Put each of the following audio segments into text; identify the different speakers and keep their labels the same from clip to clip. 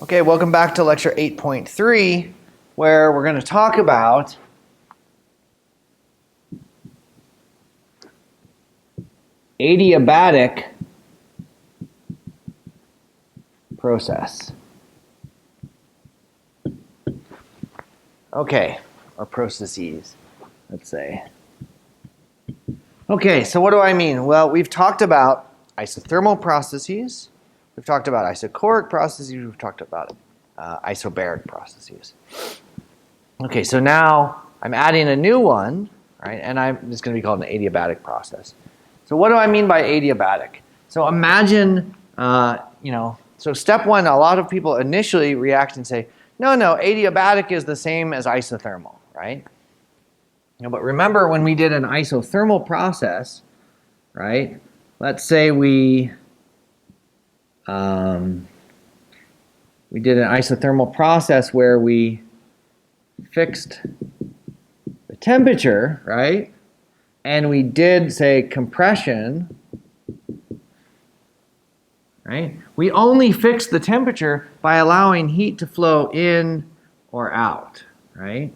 Speaker 1: Okay, welcome back to lecture 8.3, where we're going to talk about adiabatic process. Okay, or processes, let's say. Okay, so what do I mean? Well, we've talked about isothermal processes. We've talked about isochoric processes. We've talked about isobaric processes. Okay, so now I'm adding a new one, right? And it's going to be called an adiabatic process. So what do I mean by adiabatic? So imagine, so step one, a lot of people initially react and say, no, adiabatic is the same as isothermal, right? But remember when we did an isothermal process, right? Let's say we did an isothermal process where we fixed the temperature, right? And we did, say, compression, right? We only fixed the temperature by allowing heat to flow in or out, right?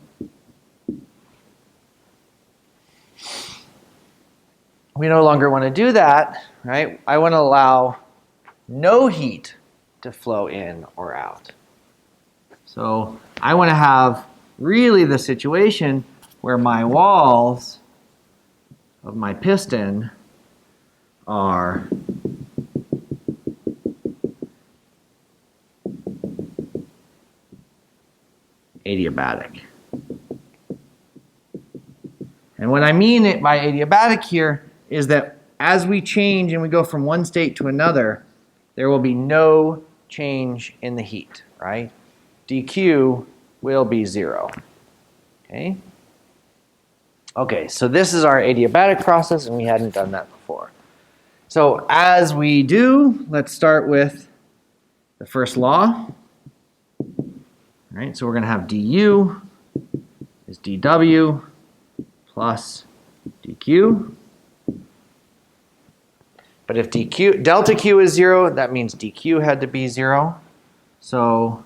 Speaker 1: We no longer want to do that, right? I want to allow no heat to flow in or out. So I want to have really the situation where my walls of my piston are adiabatic. And what I mean it by adiabatic here is that as we change and we go from one state to another, there will be no change in the heat, right? dq will be 0. Okay? Okay, so this is our adiabatic process, and we hadn't done that before. So as we do, let's start with the first law. All right, so we're going to have du is dw plus dq. But if delta q is 0, that means dq had to be 0. So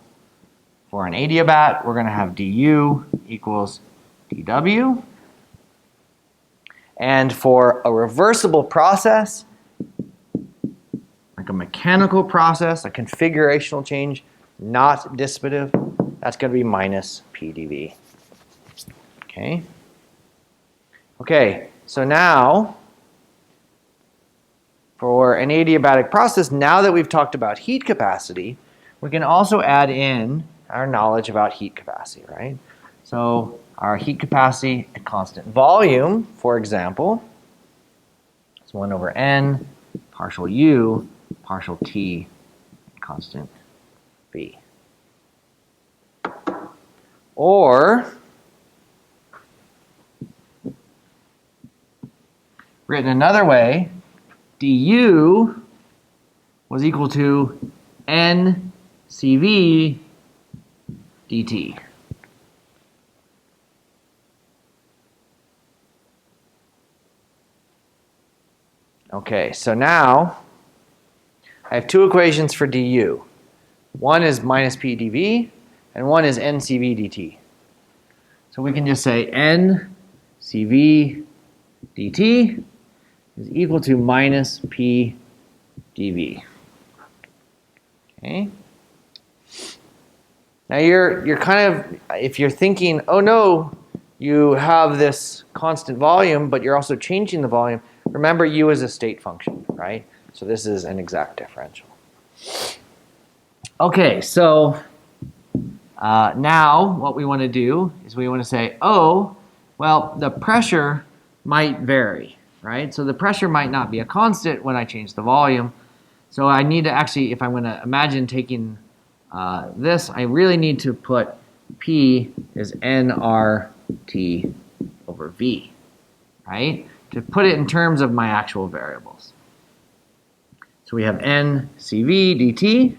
Speaker 1: for an adiabat, we're going to have du equals dw. And for a reversible process, like a mechanical process, a configurational change, not dissipative, that's going to be minus pdv. Okay? Okay, so now, for an adiabatic process, now that we've talked about heat capacity, we can also add in our knowledge about heat capacity, right? So our heat capacity at constant volume, for example, is 1 over n partial u partial t constant v. Or, written another way, du was equal to n cv dt. Okay, so now I have two equations for du. One is minus pdv, and one is ncv dt. So we can just say ncv dt is equal to minus p dv. Okay. Now you're kind of, if you're thinking, oh no, you have this constant volume, but you're also changing the volume. Remember, u is a state function, right? So this is an exact differential. Okay, so now what we want to do is we want to say, oh, well, the pressure might vary, right? So the pressure might not be a constant when I change the volume. So I need to actually, if I'm going to imagine taking this, I really need to put P is nRT over V, right? To put it in terms of my actual variables. So we have ncv dt,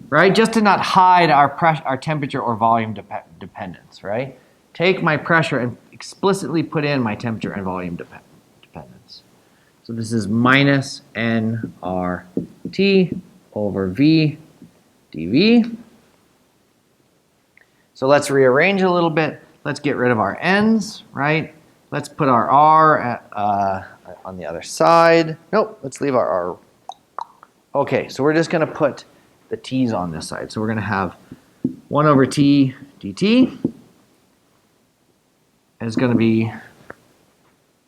Speaker 1: right? Just to not hide our temperature or volume dependence, right? Take my pressure and explicitly put in my temperature and volume dependence. So this is minus nRT over V dV. So let's rearrange a little bit. Let's get rid of our n's, right? Let's put our r on the other side. Nope, let's leave our r. Okay, so we're just going to put the t's on this side. So we're going to have 1 over t dt. And it's going to be, do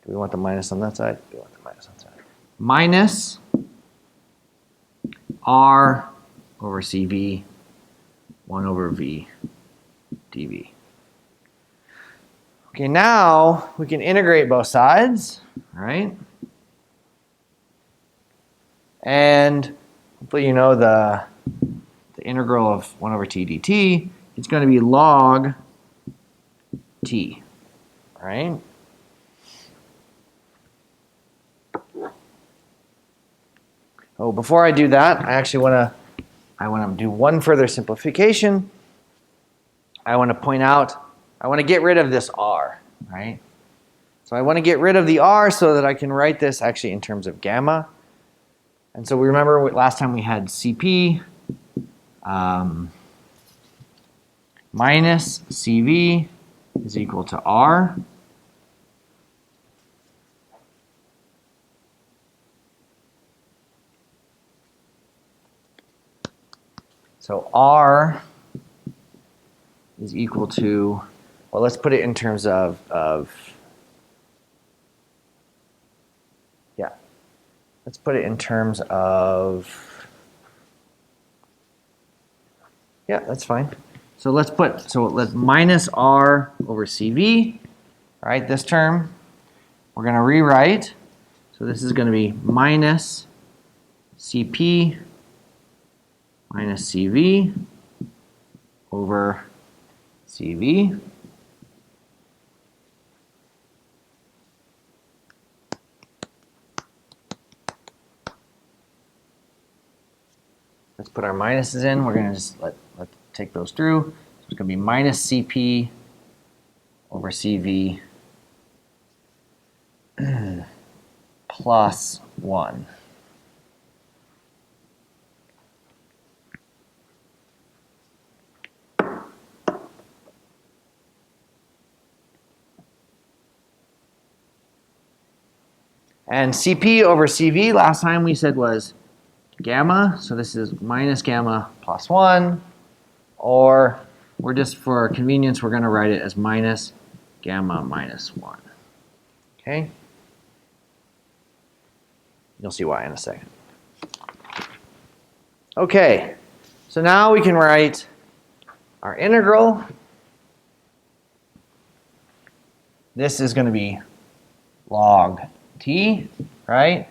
Speaker 1: we want the minus on that side? We want the minus on that side. Minus r over cv, 1 over v dv. Okay, now we can integrate both sides, right? And hopefully you know the integral of 1 over t dt. It's going to be log t, right? Oh, before I do that, I actually want to do one further simplification. I want to point out, I want to get rid of this r, right? So I want to get rid of the r so that I can write this actually in terms of gamma. And so we remember last time we had C.P. Minus CV is equal to R. So R is equal to, well, let's put it in terms of yeah, let's put it in terms of, yeah, that's fine. So let's minus R over CV, right, this term, we're going to rewrite. So this is going to be minus CP minus CV over CV. Let's put our minuses in. We're going to just let's take those through. So it's going to be minus CP over CV plus 1. And CP over CV, last time we said was gamma, so this is minus gamma plus 1, or we're just, for convenience, we're going to write it as minus gamma minus 1. Okay? You'll see why in a second. Okay, so now we can write our integral. This is going to be log t, right?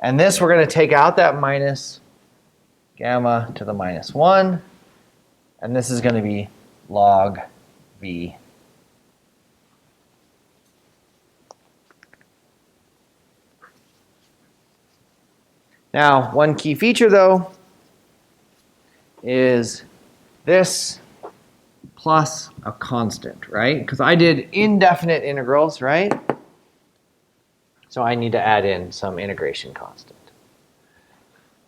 Speaker 1: And this, we're going to take out that minus gamma to the minus 1. And this is going to be log v. Now, one key feature, though, is this plus a constant, right? Because I did indefinite integrals, right? So I need to add in some integration constant.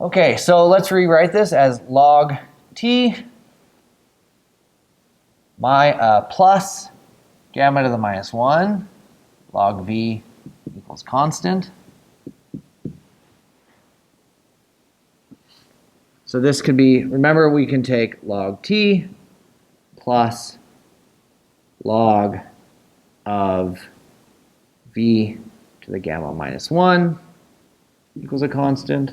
Speaker 1: Okay, so let's rewrite this as log t plus gamma to the minus 1, log v equals constant. So this could be, remember, we can take log t plus log of v to the gamma minus 1 equals a constant.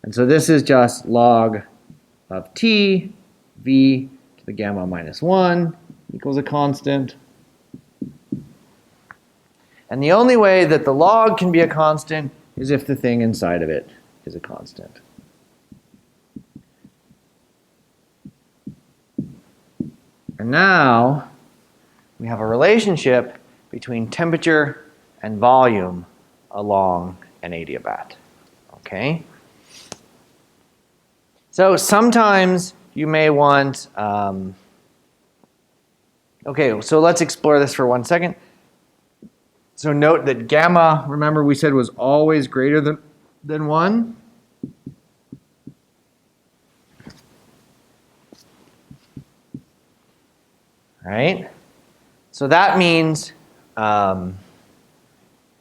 Speaker 1: And so this is just log of t, v to the gamma minus 1 equals a constant. And the only way that the log can be a constant is if the thing inside of it is a constant. And now we have a relationship between temperature and volume along an adiabat. Okay? So sometimes you may want, okay, so let's explore this for 1 second. So note that gamma, remember we said was always greater than 1. right? So that means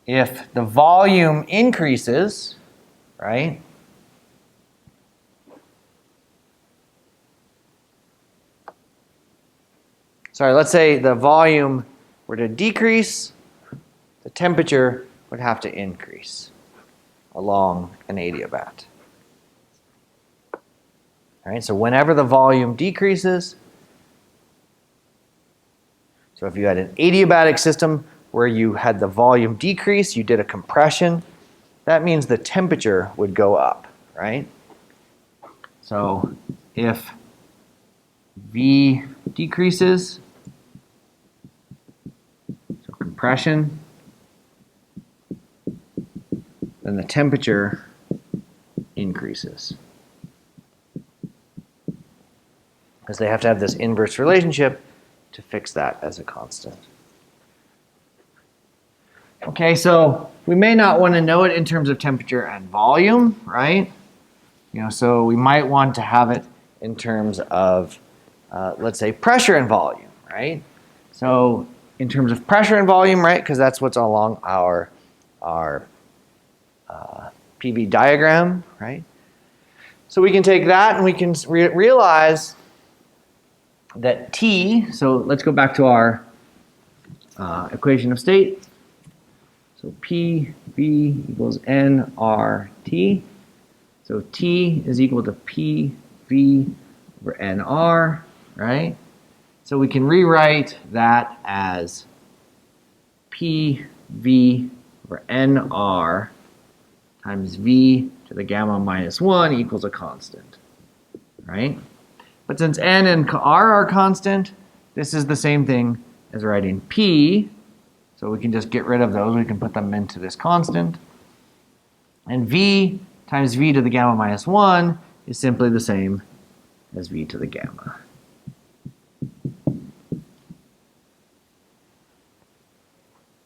Speaker 1: if the volume increases, right? Sorry, let's say the volume were to decrease, the temperature would have to increase along an adiabat. All right, so whenever the volume decreases, so if you had an adiabatic system where you had the volume decrease, you did a compression, that means the temperature would go up, right? So if V decreases, so compression, then the temperature increases. Because they have to have this inverse relationship to fix that as a constant. Okay, so we may not want to know it in terms of temperature and volume, right? So we might want to have it in terms of, let's say, pressure and volume, right? So in terms of pressure and volume, right, because that's what's along our PV diagram, right? So we can take that and we can realize that T, so let's go back to our equation of state. So PV equals nRT. So T is equal to PV over nR, right? So we can rewrite that as PV over nR times V to the gamma minus 1 equals a constant, right? But since n and r are constant, this is the same thing as writing P. So we can just get rid of those. We can put them into this constant. And V times V to the gamma minus 1 is simply the same as V to the gamma.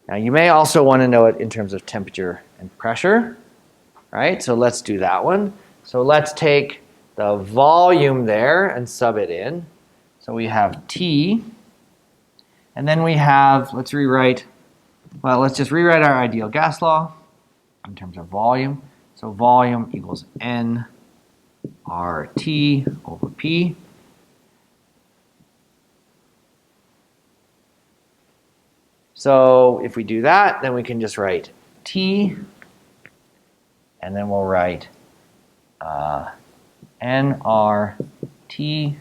Speaker 1: Now you may also want to know it in terms of temperature and pressure, right? So let's do that one. So let's take the volume there and sub it in. So we have T, and then we have, let's just rewrite our ideal gas law in terms of volume. So volume equals N RT over P. So if we do that, then we can just write T, and then we'll write nRT.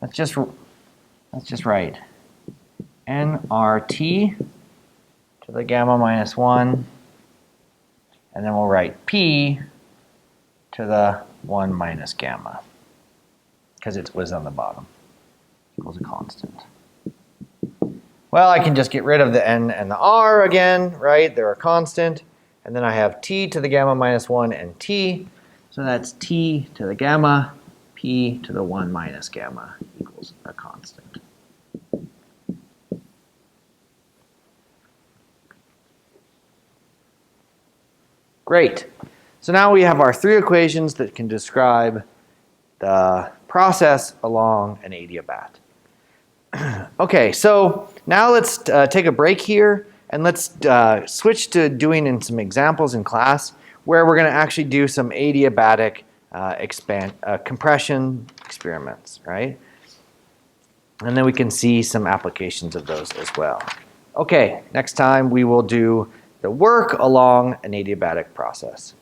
Speaker 1: Let's just write nRT to the gamma minus 1, and then we'll write P to the 1 minus gamma, because it was on the bottom, equals a constant. Well, I can just get rid of the n and the r again, right? They're a constant. And then I have T to the gamma minus 1 and T. So that's T to the gamma, P to the 1 minus gamma equals a constant. Great. So now we have our three equations that can describe the process along an adiabat. Okay, so now let's take a break here and let's switch to doing some examples in class where we're going to actually do some adiabatic compression experiments, right? And then we can see some applications of those as well. Okay, next time we will do the work along an adiabatic process.